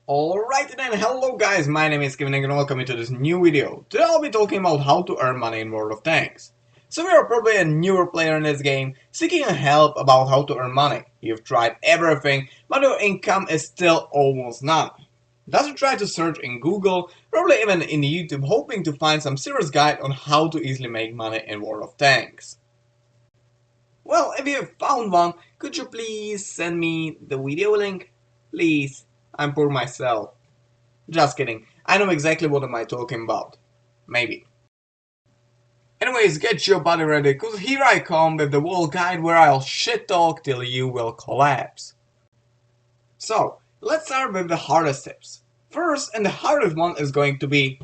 Alright then, hello guys, my name is Kevin and welcome to this new video. Today I'll be talking about how to earn money in World of Tanks. So you are probably a newer player in this game, seeking help about how to earn money. You've tried everything, but your income is still almost none. Thus you try to search in Google, probably even in YouTube, hoping to find some serious guide on how to easily make money in World of Tanks. Well, if you have found one, could you please send me the video link? Please, I'm poor myself. Just kidding, I know exactly what am I talking about. Maybe. Anyways, get your body ready, cause here I come with the world guide where I'll shit talk till you will collapse. So, let's start with the hardest tips. First, and the hardest one is going to be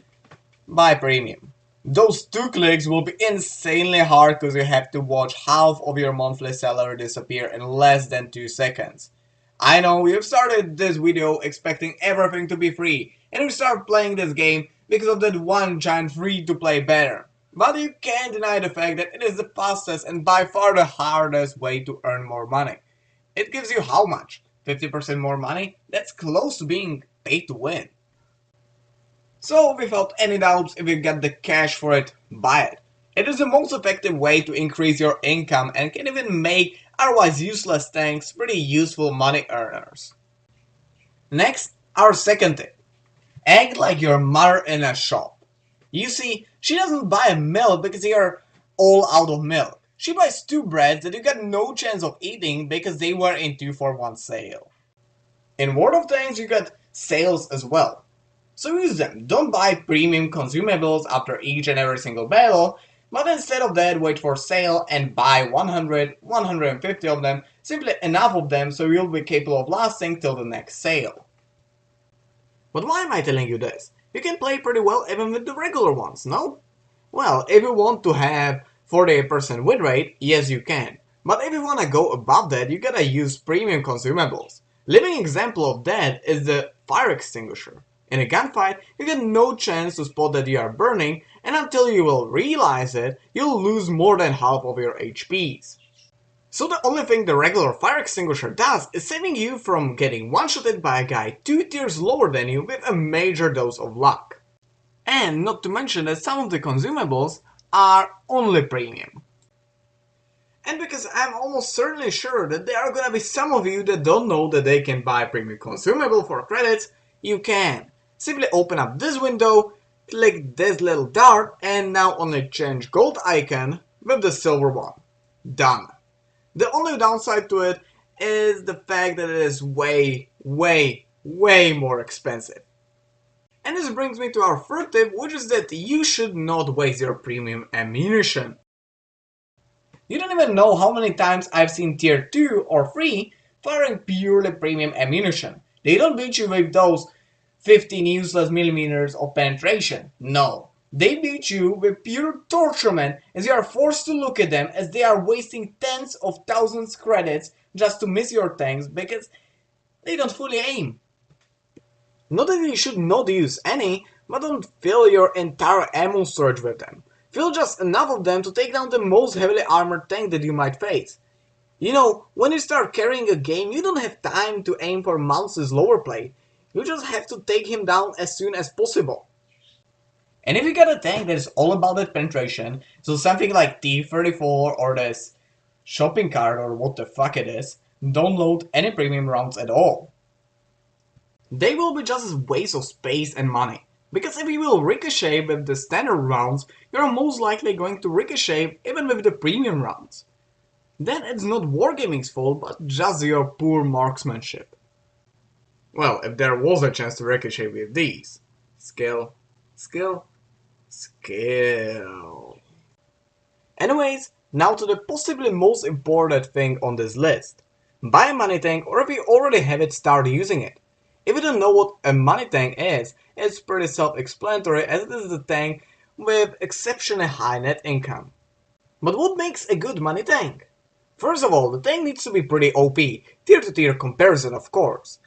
buy premium. Those 2 clicks will be insanely hard because you have to watch half of your monthly salary disappear in less than 2 seconds. I know you've started this video expecting everything to be free, and you start playing this game because of that one giant free-to-play banner. But you can't deny the fact that it is the fastest and by far the hardest way to earn more money. It gives you how much? 50% more money? That's close to being paid to win. So without any doubts, if you get the cash for it, buy it. It is the most effective way to increase your income and can even make otherwise useless tanks pretty useful money earners. Next, our second tip. Act like your mother in a shop. You see, she doesn't buy milk because you're all out of milk. She buys 2 breads that you got no chance of eating because they were in 2-for-1 sale. In World of Tanks you got sales as well. So use them. Don't buy premium consumables after each and every single battle, but instead of that wait for sale and buy 100, 150 of them, simply enough of them so you'll be capable of lasting till the next sale. But why am I telling you this? You can play pretty well even with the regular ones, no? Well, if you want to have 48% win rate, yes you can. But if you wanna go above that, you gotta use premium consumables. Living example of that is the fire extinguisher. In a gunfight, you get no chance to spot that you are burning, and until you will realize it, you'll lose more than half of your HPs. So the only thing the regular fire extinguisher does is saving you from getting one-shotted by a guy 2 tiers lower than you with a major dose of luck. And not to mention that some of the consumables are only premium. And because I'm almost certainly sure that there are gonna be some of you that don't know that they can buy premium consumable for credits, you can. Simply open up this window, click this little dart, and now only change gold icon with the silver one. Done. The only downside to it is the fact that it is way more expensive. And this brings me to our third tip, which is that you should not waste your premium ammunition. You don't even know how many times I've seen tier 2 or 3 firing purely premium ammunition. They don't beat you with those 15 useless millimeters of penetration. No. They beat you with pure torturement as you are forced to look at them as they are wasting tens of thousands credits just to miss your tanks because they don't fully aim. Not that you should not use any, but don't fill your entire ammo storage with them. Fill just enough of them to take down the most heavily armored tank that you might face. You know, when you start carrying a game, you don't have time to aim for Mouse's lower plate. You just have to take him down as soon as possible. And if you got a tank that is all about that penetration, so something like T-34 or this shopping cart or what the fuck it is, don't load any premium rounds at all. They will be just a waste of space and money. Because if you will ricochet with the standard rounds, you are most likely going to ricochet even with the premium rounds. Then it's not Wargaming's fault, but just your poor marksmanship. Well, if there was a chance to ricochet with these. Skill. Anyways, now to the possibly most important thing on this list. Buy a money tank, or if you already have it, start using it. If you don't know what a money tank is, it's pretty self-explanatory as it is the tank with exceptionally high net income. But what makes a good money tank? First of all, the tank needs to be pretty OP, tier to tier comparison of course.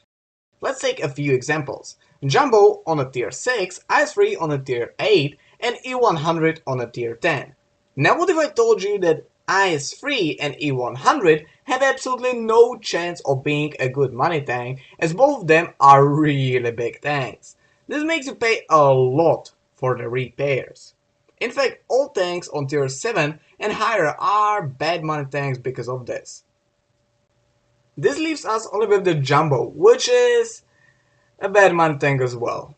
Let's take a few examples. Jumbo on a tier 6, IS-3 on a tier 8, and E100 on a tier 10. Now what if I told you that IS-3 and E100 have absolutely no chance of being a good money tank, as both of them are really big tanks. This makes you pay a lot for the repairs. In fact, all tanks on tier 7 and higher are bad money tanks because of this. This leaves us only with the Jumbo, which is a bad money tank as well.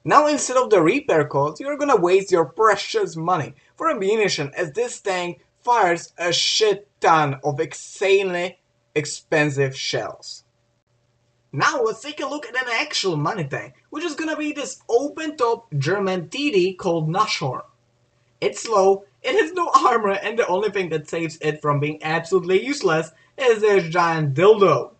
Now instead of the repair cost, you're gonna waste your precious money for ammunition, as this tank fires a shit ton of insanely expensive shells. Now let's take a look at an actual money tank, which is gonna be this open top German TD called Nashorn. It's slow, it has no armor, and the only thing that saves it from being absolutely useless is this giant dildo.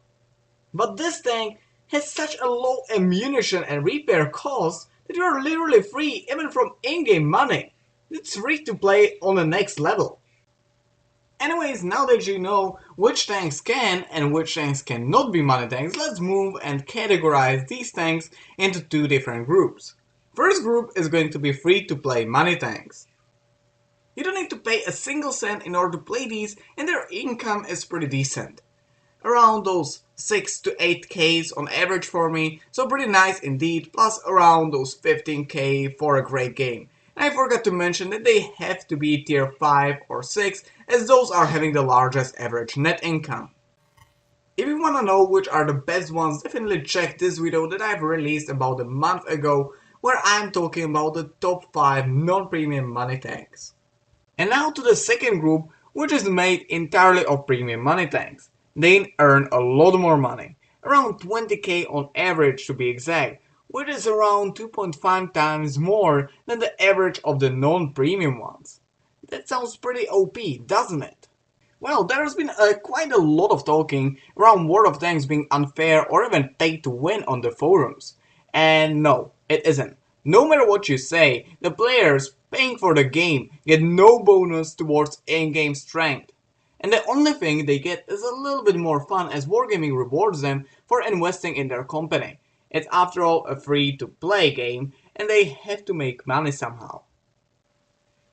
But this tank has such a low ammunition and repair cost that you are literally free even from in-game money. It's free to play on the next level. Anyways, now that you know which tanks can and which tanks cannot be money tanks, let's move and categorize these tanks into two different groups. First group is going to be free to play money tanks. You don't need to pay a single cent in order to play these, and their income is pretty decent. Around those 6 to 8Ks on average for me, so pretty nice indeed, plus around those 15K for a great game. And I forgot to mention that they have to be tier 5 or 6, as those are having the largest average net income. If you wanna know which are the best ones, definitely check this video that I've released about a month ago, where I'm talking about the top 5 non-premium money tanks. And now to the second group, which is made entirely of premium money tanks. They earn a lot more money, around 20K on average to be exact, which is around 2.5 times more than the average of the non-premium ones. That sounds pretty OP, doesn't it? Well, there's been quite a lot of talking around World of Tanks being unfair or even paid to win on the forums. And no, it isn't. No matter what you say, the players paying for the game get no bonus towards in-game strength. And the only thing they get is a little bit more fun, as Wargaming rewards them for investing in their company. It's after all a free-to-play game, and they have to make money somehow.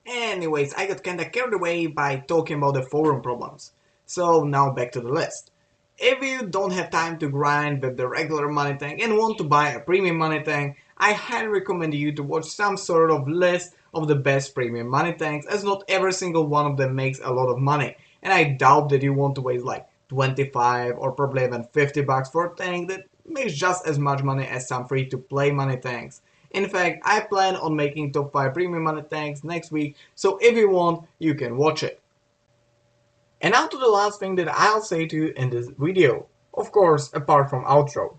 Anyways, I got kinda carried away by talking about the forum problems. So now back to the list. If you don't have time to grind with the regular money tank and want to buy a premium money tank, I highly recommend you to watch some sort of list of the best premium money tanks, as not every single one of them makes a lot of money. And I doubt that you want to waste like 25 or probably even 50 bucks for a tank that makes just as much money as some free to play money tanks. In fact, I plan on making top 5 premium money tanks next week, so if you want, you can watch it. And now to the last thing that I'll say to you in this video. Of course, apart from outro.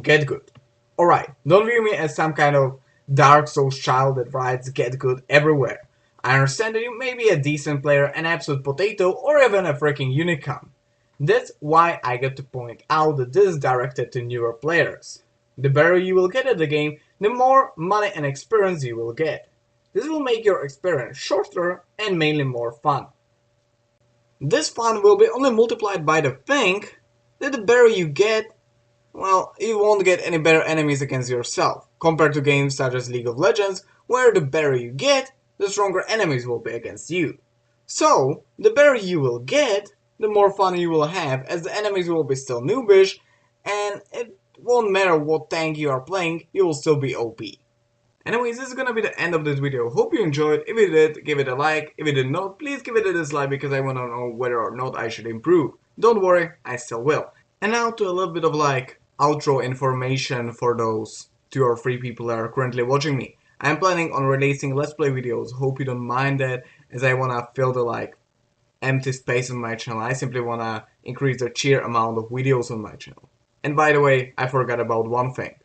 Get good. Alright, don't view me as some kind of Dark Souls child that writes get good everywhere. I understand that you may be a decent player, an absolute potato, or even a freaking unicorn. That's why I get to point out that this is directed to newer players. The better you will get at the game, the more money and experience you will get. This will make your experience shorter and mainly more fun. This fun will be only multiplied by the thing that the better you get, well, you won't get any better enemies against yourself, compared to games such as League of Legends, where the better you get, the stronger enemies will be against you. So, the better you will get, the more fun you will have, as the enemies will be still noobish, and it won't matter what tank you are playing, you will still be OP. Anyways, this is gonna be the end of this video. Hope you enjoyed. If you did, give it a like. If you did not, please give it a dislike, because I wanna know whether or not I should improve. Don't worry, I still will. And now to a little bit of like outro information for those 2 or 3 people that are currently watching me. I'm planning on releasing Let's Play videos. Hope you don't mind that, as I wanna fill the like empty space on my channel. I simply wanna increase the sheer amount of videos on my channel. And by the way, I forgot about one thing.